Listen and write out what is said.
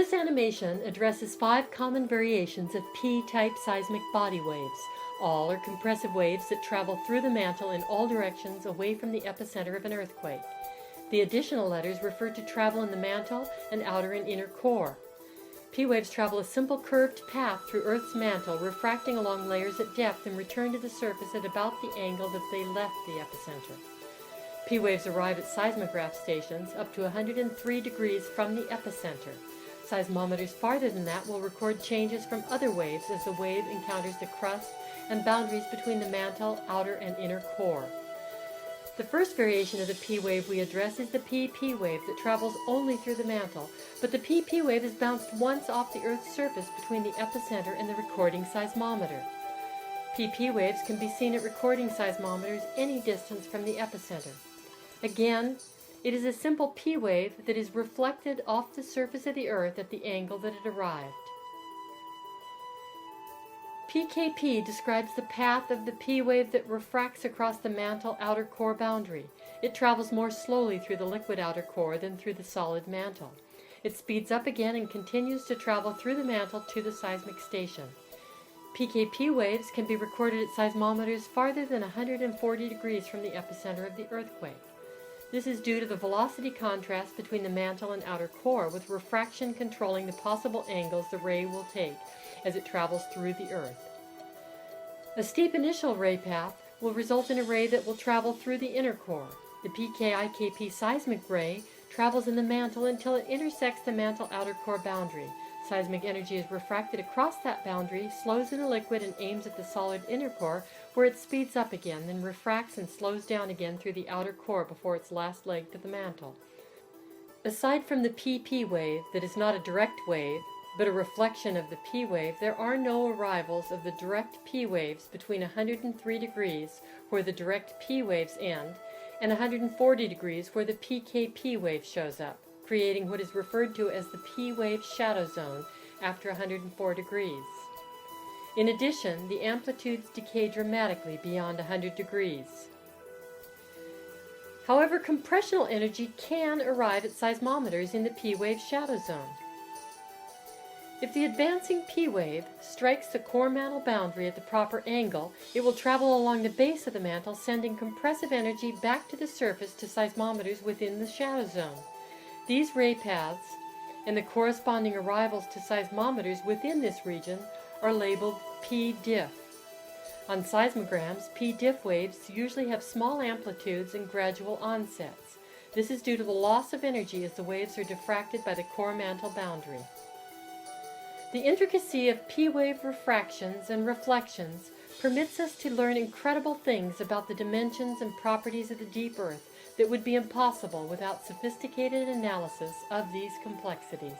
This animation addresses 5 common variations of P-type seismic body waves. All are compressive waves that travel through the mantle in all directions away from the epicenter of an earthquake. The additional letters refer to travel in the mantle and outer and inner core. P waves travel a simple curved path through Earth's mantle, refracting along layers at depth and return to the surface at about the angle that they left the epicenter. P waves arrive at seismograph stations up to 103 degrees from the epicenter. Seismometers farther than that will record changes from other waves as the wave encounters the crust and boundaries between the mantle, outer, and inner core. The first variation of the P wave we address is the PP wave that travels only through the mantle, but the PP wave is bounced once off the Earth's surface between the epicenter and the recording seismometer. PP waves can be seen at recording seismometers any distance from the epicenter. Again, it is a simple P wave that is reflected off the surface of the Earth at the angle that it arrived. PKP describes the path of the P wave that refracts across the mantle outer core boundary. It travels more slowly through the liquid outer core than through the solid mantle. It speeds up again and continues to travel through the mantle to the seismic station. PKP waves can be recorded at seismometers farther than 140 degrees from the epicenter of the earthquake. This is due to the velocity contrast between the mantle and outer core, with refraction controlling the possible angles the ray will take as it travels through the Earth. A steep initial ray path will result in a ray that will travel through the inner core. The PKIKP seismic ray travels in the mantle until it intersects the mantle outer core boundary. Seismic energy is refracted across that boundary, slows in a liquid, and aims at the solid inner core, where it speeds up again, then refracts and slows down again through the outer core before its last leg to the mantle. Aside from the PP wave, that is not a direct wave, but a reflection of the P wave, there are no arrivals of the direct P waves between 103 degrees, where the direct P waves end, and 140 degrees, where the PKP wave shows up, creating what is referred to as the P wave shadow zone after 104 degrees. In addition, the amplitudes decay dramatically beyond 100 degrees. However, compressional energy can arrive at seismometers in the P wave shadow zone. If the advancing P wave strikes the core mantle boundary at the proper angle, it will travel along the base of the mantle, sending compressive energy back to the surface to seismometers within the shadow zone. These ray paths and the corresponding arrivals to seismometers within this region are labeled P-diff. On seismograms, P-diff waves usually have small amplitudes and gradual onsets. This is due to the loss of energy as the waves are diffracted by the core mantle boundary. The intricacy of P-wave refractions and reflections permits us to learn incredible things about the dimensions and properties of the deep Earth that would be impossible without sophisticated analysis of these complexities.